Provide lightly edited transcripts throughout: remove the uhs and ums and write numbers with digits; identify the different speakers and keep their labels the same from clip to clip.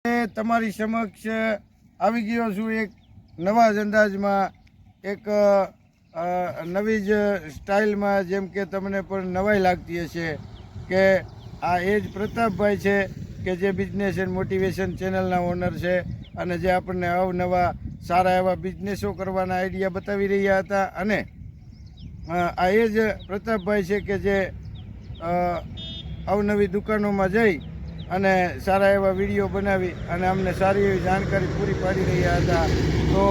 Speaker 1: તમારી સમક્ષ આવી ગયો છું એક નવા જ અંદાજમાં, એક નવી જ સ્ટાઇલમાં, જેમ કે તમને પણ નવાઈ લાગતી હશે કે આ એ જ પ્રતાપભાઈ છે કે જે બિઝનેસ એન્ડ મોટિવેશન ચેનલના ઓનર છે અને જે આપણને અવનવા સારા એવા બિઝનેસો કરવાના આઈડિયા બતાવી રહ્યા હતા. અને આ એ જ પ્રતાપભાઈ છે કે જે અવનવી દુકાનોમાં જઈ અને સારા એવા વિડીયો બનાવી અને અમને સારી એવી જાણકારી પૂરી પાડી રહ્યા હતા. તો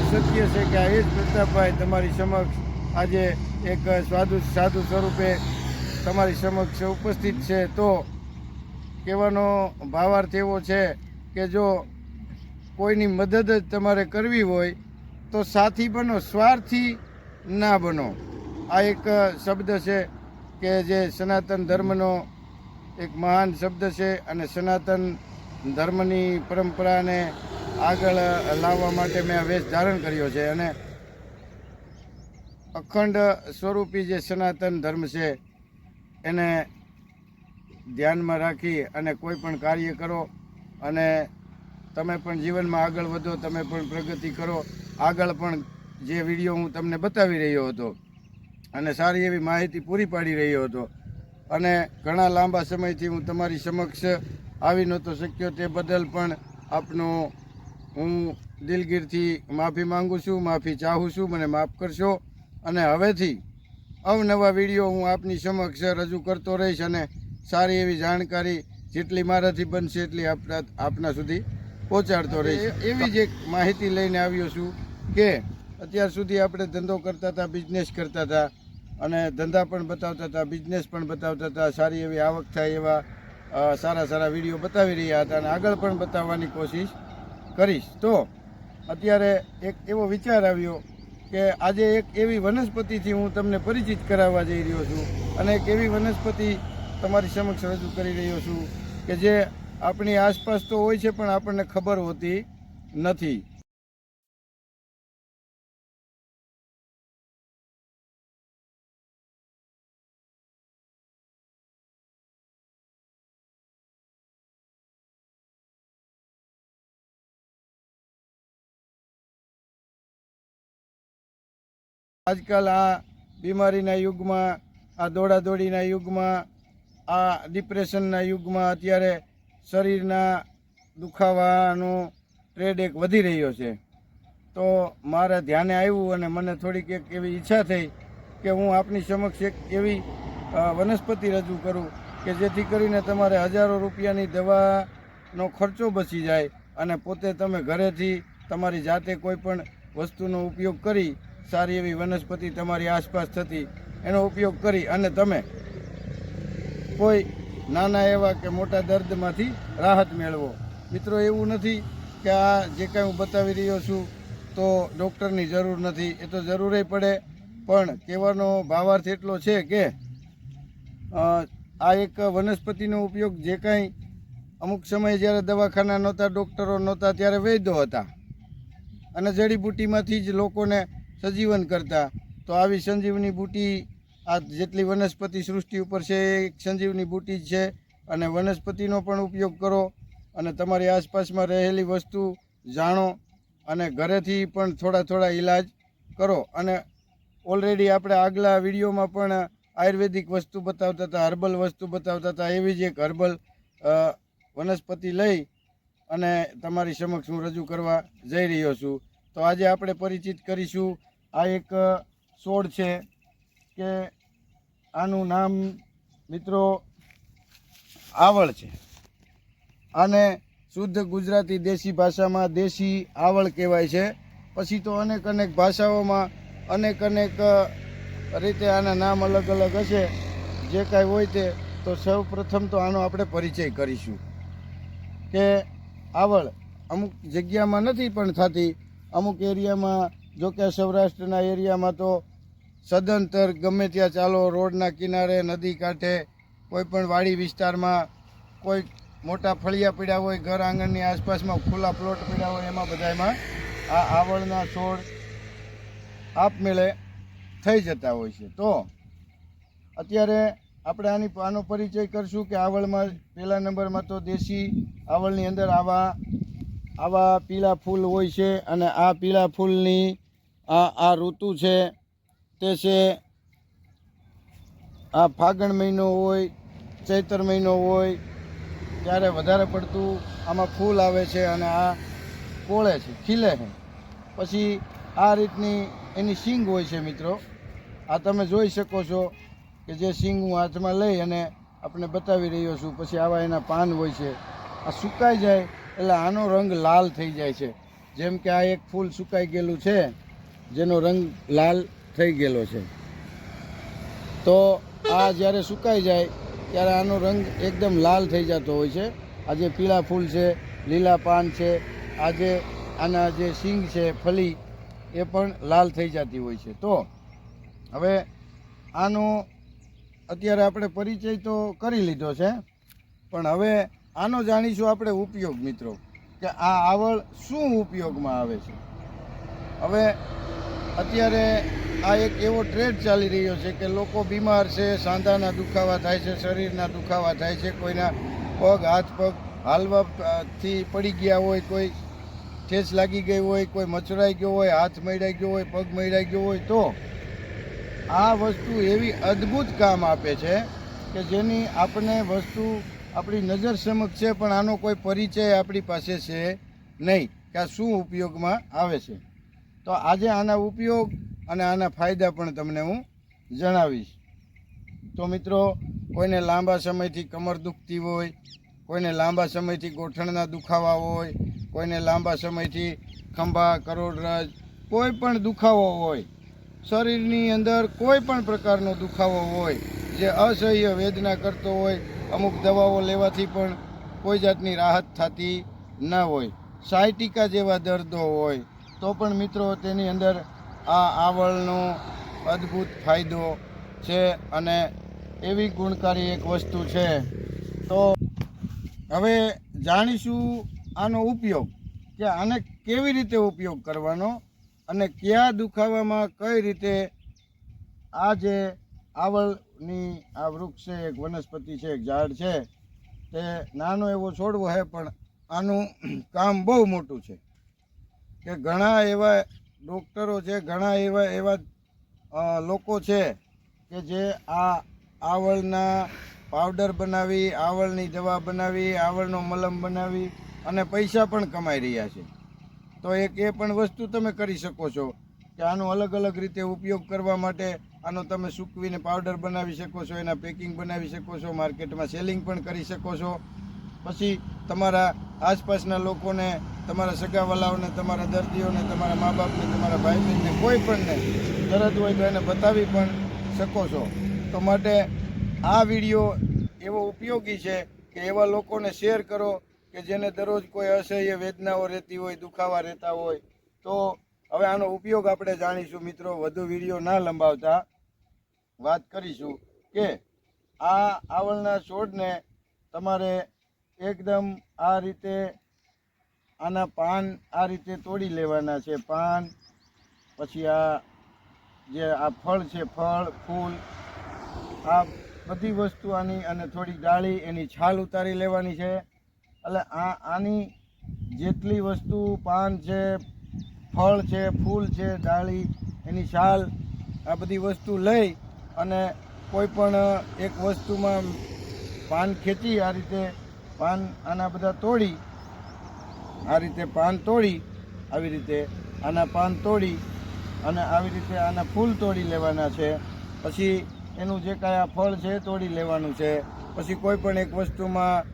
Speaker 1: સત્ય છે કે આ એ જ પ્રતાપભાઈ તમારી સમક્ષ આજે એક સાધુ સ્વરૂપે તમારી સમક્ષ ઉપસ્થિત છે. તો કહેવાનો ભાવાર્થ એવો છે કે જો કોઈની મદદ જ તમારે કરવી હોય તો સાથી બનો, સ્વાર્થી ના બનો. આ એક શબ્દ છે કે જે સનાતન ધર્મનો એક મહાન શબ્દ છે અને સનાતન ધર્મની પરંપરાને આગળ લાવવા માટે મેં આ વેશ ધારણ કર્યો છે. અને અખંડ સ્વરૂપી જે સનાતન ધર્મ છે એને ધ્યાનમાં રાખી અને કોઈ પણ કાર્ય કરો અને તમે પણ જીવનમાં આગળ વધો, તમે પણ પ્રગતિ કરો. આગળ પણ જે વિડીયો હું તમને બતાવી રહ્યો હતો અને સારી એવી માહિતી પૂરી પાડી રહ્યો હતો અને ઘણા લાંબા સમયથી હું તમારી સમક્ષ આવી નહોતો શક્યો, તે બદલ પણ આપનો હું દિલગીરથી માફી માંગુ છું, માફી ચાહું છું, મને માફ કરશો. અને હવેથી અવનવા વિડીયો હું આપની સમક્ષ રજૂ કરતો રહીશ અને સારી એવી જાણકારી જેટલી મારાથી બનશે એટલી આપના સુધી પહોંચાડતો રહીશ. એવી જ એક માહિતી લઈને આવ્યો છું કે અત્યાર સુધી આપણે ધંધો કરતા હતા, બિઝનેસ કરતા હતા અને ધંધા પણ બતાવતા હતા, બિઝનેસ પણ બતાવતા હતા, સારી એવી આવક થાય એવા સારા વિડીયો બતાવી રહ્યા હતા અને આગળ પણ બતાવવાની કોશિશ કરીશ. તો અત્યારે એક એવો વિચાર આવ્યો કે આજે એક એવી વનસ્પતિથી હું તમને પરિચિત કરાવવા જઈ રહ્યો છું અને એક એવી વનસ્પતિ તમારી સમક્ષ રજૂ કરી રહ્યો છું કે જે આપણી આસપાસ તો હોય છે પણ આપણને ખબર હોતી નથી. આજકાલ આ બીમારીના યુગમાં, આ દોડાદોડીના યુગમાં, આ ડિપ્રેશનના યુગમાં અત્યારે શરીરના દુખાવાનો ટ્રેડ એક વધી રહ્યો છે. તો મારા ધ્યાને આવ્યું અને મને થોડીક એક એવી ઈચ્છા થઈ કે હું આપની સમક્ષ એક એવી વનસ્પતિ રજૂ કરું કે જેથી કરીને તમારે હજારો રૂપિયાની દવાનો ખર્ચો બચી જાય અને પોતે તમે ઘરેથી તમારી જાતે કોઈ પણ વસ્તુનો ઉપયોગ કરી, સારી એવી વનસ્પતિ તમારી આસપાસ થતી એનો ઉપયોગ કરી અને તમે કોઈ નાના એવા કે મોટા દર્દમાંથી રાહત મેળવો. મિત્રો, એવું નથી કે આ જે કાંઈ હું બતાવી રહ્યો છું તો ડૉક્ટરની જરૂર નથી, એ તો જરૂરે પડે, પણ કહેવાનો ભાવાર્થ એટલો છે કે આ એક વનસ્પતિનો ઉપયોગ જે કાંઈ અમુક સમયે જ્યારે દવાખાના નહોતા, ડૉક્ટરો નહોતા, ત્યારે વૈદ્યો હતા અને જડીબુટ્ટીમાંથી જ લોકોને સજીવન કરતા. તો આવી સંજીવની બુટ્ટી, આ જેટલી વનસ્પતિ સૃષ્ટિ ઉપર છે એ એક સંજીવની બુટ્ટી જ છે અને વનસ્પતિનો પણ ઉપયોગ કરો અને તમારી આસપાસમાં રહેલી વસ્તુ જાણો અને ઘરેથી પણ થોડા ઈલાજ કરો. અને ઓલરેડી આપણે આગલા વિડીયોમાં પણ આયુર્વેદિક વસ્તુ બતાવતા હતા, હર્બલ વસ્તુ બતાવતા હતા. એવી જ એક હર્બલ વનસ્પતિ લઈ અને તમારી સમક્ષ હું રજૂ કરવા જઈ રહ્યો છું. તો આજે આપણે પરિચિત કરીશું. આ એક છોડ છે કે આનું નામ મિત્રો આવળ છે. આને શુદ્ધ ગુજરાતી દેશી ભાષામાં દેશી આવળ કહેવાય છે. પછી તો અનેક ભાષાઓમાં અનેક રીતે આના નામ અલગ હશે. જે કાંઈ હોય તે, તો સૌ પ્રથમ તો આનો આપણે પરિચય કરીશું કે આવળ અમુક જગ્યામાં નથી પણ થતી, અમુક એરિયામાં, જો કે સૌરાષ્ટ્રના એરિયામાં તો સદંતર ગમે ત્યાં ચાલો, રોડના કિનારે, નદી કાંઠે, કોઈ પણ વાડી વિસ્તારમાં, કોઈ મોટા ફળિયા પડ્યા હોય, ઘર આંગણની આસપાસમાં ખુલ્લા પ્લોટ પડ્યા હોય, એમાં બધામાં આ આવળના છોડ આપમેળે થઈ જતા હોય છે. તો અત્યારે આપણે આનો પરિચય કરશું કે આવળમાં પહેલા નંબરમાં તો દેશી આવળની અંદર આવા પીળા ફૂલ હોય છે અને આ પીળા ફૂલની આ ઋતુ છે તે છે આ ફાગણ મહિનો હોય, ચૈત્ર મહિનો હોય ત્યારે વધારે પડતું આમાં ફૂલ આવે છે અને આ કોળે છે, ખીલે છે. પછી આ રીતની એની શીંગ હોય છે મિત્રો. આ તમે જોઈ શકો છો કે જે શીંગ હું હાથમાં લઈ અને આપણે બતાવી રહ્યો છું. પછી આવા એના પાન હોય છે. આ સુકાઈ જાય એટલે આનો રંગ લાલ થઈ જાય છે. જેમ કે આ એક ફૂલ સુકાઈ ગયેલું છે જેનો રંગ લાલ થઈ ગયેલો છે. તો આ જ્યારે સુકાઈ જાય ત્યારે આનો રંગ એકદમ લાલ થઈ જતો હોય છે. આ જે પીળા ફૂલ છે, લીલા પાન છે, આ જે આના જે શીંગ છે, ફલી, એ પણ લાલ થઈ જતી હોય છે. તો હવે આનો અત્યારે આપણે પરિચય તો કરી લીધો છે, પણ હવે આનો જાણીશું આપણે ઉપયોગ મિત્રો, કે આ આવળ શું ઉપયોગમાં આવે છે. હવે અત્યારે આ એક એવો ટ્રેન્ડ ચાલી રહ્યો છે કે લોકો બીમાર છે, સાંધાના દુખાવા થાય છે, શરીરના દુખાવા થાય છે, કોઈના પગ હાથ પગ હાલવાથી પડી ગયા હોય, કોઈ ઠેસ લાગી ગઈ હોય, કોઈ મચરાઈ ગયો હોય, હાથ મૈડાઈ ગયો હોય, પગ મૈડાઈ ગયો હોય. તો આ વસ્તુ એવી અદ્ભુત કામ આપે છે કે જેની આપણને વસ્તુ આપણી નજર સમક્ષ છે, પણ આનો કોઈ પરિચય આપણી પાસે છે નહીં કે આ શું ઉપયોગમાં આવે છે. તો આજે આના ઉપયોગ અને આના ફાયદા પણ તમને હું જણાવીશ. તો મિત્રો, કોઈને લાંબા સમયથી કમર દુખતી હોય, કોઈને લાંબા સમયથી ગોઠણના દુખાવા હોય, કોઈને લાંબા સમયથી ખંભા, કરોડરજ, કોઈ પણ દુખાવો હોય, શરીરની અંદર કોઈ પણ પ્રકારનો દુખાવો હોય, જે અસહ્ય વેદના કરતો હોય, અમુક દવાઓ લેવાથી પણ કોઈ જાતની રાહત થતી ન હોય, સાયટિકા જેવા દર્દો હોય, તો પણ મિત્રો તેની અંદર આ આવળનો અદ્ભુત ફાયદો છે અને એવી ગુણકારી એક વસ્તુ છે. તો હવે જાણીશું આનો ઉપયોગ, કે આને કેવી રીતે ઉપયોગ કરવાનો અને કયા દુખાવામાં કઈ રીતે આ જે આવળની આ વૃક્ષ છે, એક વનસ્પતિ છે, એક ઝાડ છે, તે નાનો એવો છોડવો છે, પણ આનું કામ બહુ મોટું છે. કે ઘણા એવા ડૉક્ટરો છે, ઘણા એવા લોકો છે કે જે આ આવળના પાવડર બનાવી, આવળની દવા બનાવી, આવળનો મલમ બનાવી અને પૈસા પણ કમાઈ રહ્યા છે. તો એક એ પણ વસ્તુ તમે કરી શકો છો કે આનો અલગ અલગ રીતે ઉપયોગ કરવા માટે આનો તમે સૂકવીને પાવડર બનાવી શકો છો, એના પેકિંગ બનાવી શકો છો, માર્કેટમાં સેલિંગ પણ કરી શકો છો. પછી તમારા આસપાસના લોકોને, તમારા સગાવાલાઓને, તમારા દર્દીઓને, તમારા મા બાપને, તમારા ભાઈ બહેનને, કોઈ પણને દર્દ હોય તો એને બતાવી પણ શકો છો. તો માટે આ વિડીયો એવો ઉપયોગી છે કે એવા લોકોને શેર કરો કે જેને દરરોજ કોઈ અસહ્ય વેદનાઓ રહેતી હોય, દુખાવા રહેતા હોય. તો હવે આનો ઉપયોગ આપણે જાણીશું મિત્રો. વધુ વિડીયો ના લંબાવતા વાત કરીશું કે આ આવળના છોડને તમારે એકદમ આ રીતે આના પાન આ રીતે તોડી લેવાના છે. પાન, પછી આ જે આ ફળ છે, ફળ, ફૂલ, આ બધી વસ્તુ આની, અને થોડી ડાળી, એની છાલ ઉતારી લેવાની છે. એટલે આની જેટલી વસ્તુ, પાન છે, ફળ છે, ફૂલ છે, ડાળી, એની છાલ, આ બધી વસ્તુ લઈ અને કોઈ પણ એક વસ્તુમાં પાન ખેંચી, આ રીતે પાન આના બધા તોડી, આ રીતે પાન તોડી, આવી રીતે આના પાન તોડી અને આવી રીતે આના ફૂલ તોડી લેવાના છે. પછી એનું જે કાંઈ આ ફળ છે તોડી લેવાનું છે. પછી કોઈ પણ એક વસ્તુમાં,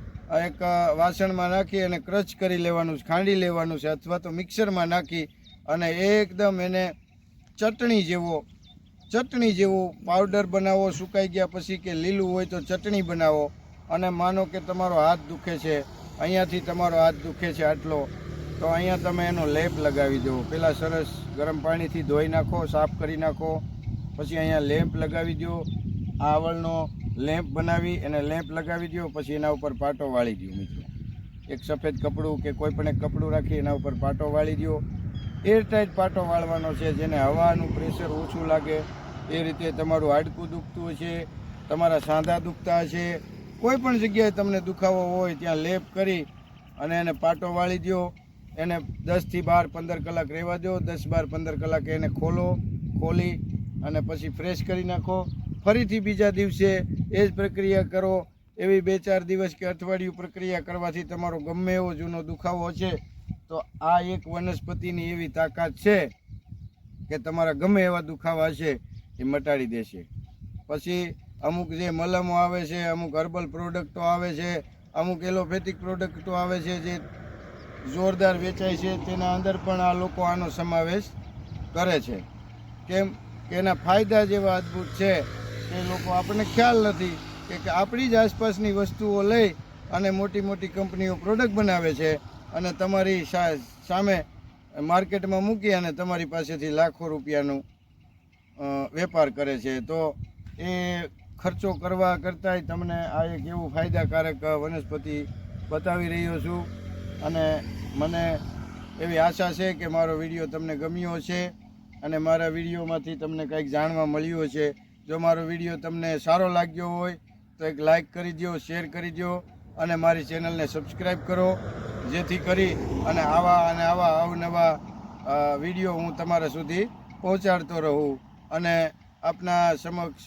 Speaker 1: એક વાસણમાં નાખી અને ક્રશ કરી લેવાનું છે, ખાંડી લેવાનું છે, અથવા તો મિક્સરમાં નાખી અને એકદમ એને ચટણી જેવો પાવડર બનાવો. સુકાઈ ગયા પછી કે લીલું હોય તો ચટણી બનાવો. અને માનો કે તમારો હાથ દુખે છે, અહીંયાથી તમારો હાથ દુખે છે આટલો, તો અહીંયા તમે એનો લેપ લગાવી દો. પહેલાં સરસ ગરમ પાણીથી ધોઈ નાખો, સાફ કરી નાખો. પછી અહીંયા લેમ્પ લગાવી દો, આવળનો લેમ્પ બનાવી એને લેમ્પ લગાવી દો. પછી એના ઉપર પાટો વાળી દો મિત્રો. એક સફેદ કપડું કે કોઈ પણ એક કપડું રાખી એના ઉપર પાટો વાળી દો. એરટાઈટ પાટો વાળવાનો છે, જેને હવાનું પ્રેશર ઓછું લાગે. એ રીતે તમારું હાડકું દુખતું હશે, તમારા સાંધા દુખતા હશે, કોઈ પણ જગ્યાએ તમને દુખાવો હોય ત્યાં લેપ કરી અને એને પાટો વાળી દો, એને 10 થી 12 15 કલાક રહેવા દો. 10 12 15 કલાકે એને ખોલી અને પછી ફ્રેશ કરી નાખો. ફરીથી બીજા દિવસે એ જ પ્રક્રિયા કરો. એવી 2-4 દિવસ કે અઠવાડિયું પ્રક્રિયા કરવાથી તમારો ગમે એવો જૂનો દુખાવો છે તો આ એક વનસ્પતિની એવી તાકાત છે કે તમારા ગમે એવા દુખાવા હશે એ મટાડી દેશે. પછી અમુક જે મલમો આવે છે, અમુક હર્બલ પ્રોડક્ટો આવે છે, અમુક એલોપેથિક પ્રોડક્ટો આવે છે જે જોરદાર વેચાય છે, તેના અંદર પણ આ લોકો આનો સમાવેશ કરે છે. કેમ કે એના ફાયદા જેવા અદ્ભુત છે કે લોકો આપણને ખ્યાલ નથી કે આપણી જ આસપાસની વસ્તુઓ લઈ અને મોટી મોટી કંપનીઓ પ્રોડક્ટ બનાવે છે અને તમારી સામે માર્કેટમાં મૂકી અને તમારી પાસેથી લાખો રૂપિયાનું વેપાર કરે છે. તો એ ખર્ચો કરવા કરતાંય તમને આ એક એવું ફાયદાકારક વનસ્પતિ બતાવી રહ્યો છું અને મને એવી આશા છે કે મારો વિડીયો તમને ગમ્યો છે અને મારા વિડીયોમાંથી તમને કંઈક જાણવા મળ્યું છે. જો મારો વિડીયો તમને સારો લાગ્યો હોય તો એક લાઈક કરી દો, શેર કરી દો અને મારી ચેનલને સબસ્ક્રાઈબ કરો, જેથી કરી અને આવા અવનવા વિડીયો હું તમારા સુધી પહોંચાડતો રહું અને આપના સમક્ષ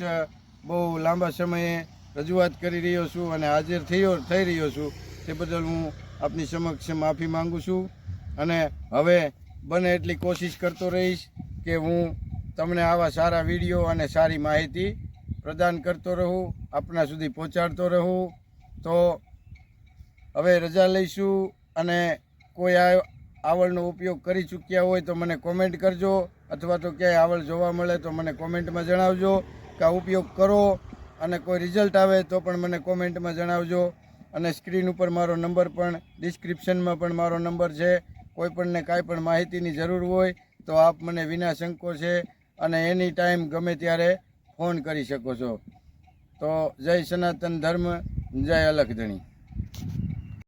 Speaker 1: બહુ લાંબા સમયે રજૂઆત કરી રહ્યો છું અને હાજર થઈ રહ્યો છું. તે બદલ હું આપની સમક્ષ માફી માંગુ છું અને હવે બને એટલી કોશિશ કરતો રહીશ કે હું તમને આવા સારા વિડીયો અને સારી માહિતી પ્રદાન કરતો રહું, આપના સુધી પહોંચાડતો રહું. તો હવે રજા લઈશું અને કોઈ આવળનો ઉપયોગ કરી ચૂક્યા હોય તો મને કોમેન્ટ કરજો, અથવા તો ક્યાંય આવળ જોવા મળે તો મને કોમેન્ટમાં જણાવજો કે આ ઉપયોગ કરો અને કોઈ રિઝલ્ટ આવે તો પણ મને કોમેન્ટમાં જણાવજો. અને સ્ક્રીન ઉપર મારો નંબર પણ, ડિસ્ક્રિપ્શનમાં પણ મારો નંબર છે. કોઈ પણને કાંઈ પણ માહિતીની જરૂર હોય તો આપ મને વિના સંકોચે અને એની ટાઈમ ગમે ત્યારે ફોન કરી શકો છો. તો જય સનાતન ધર્મ, જય અલખધણી.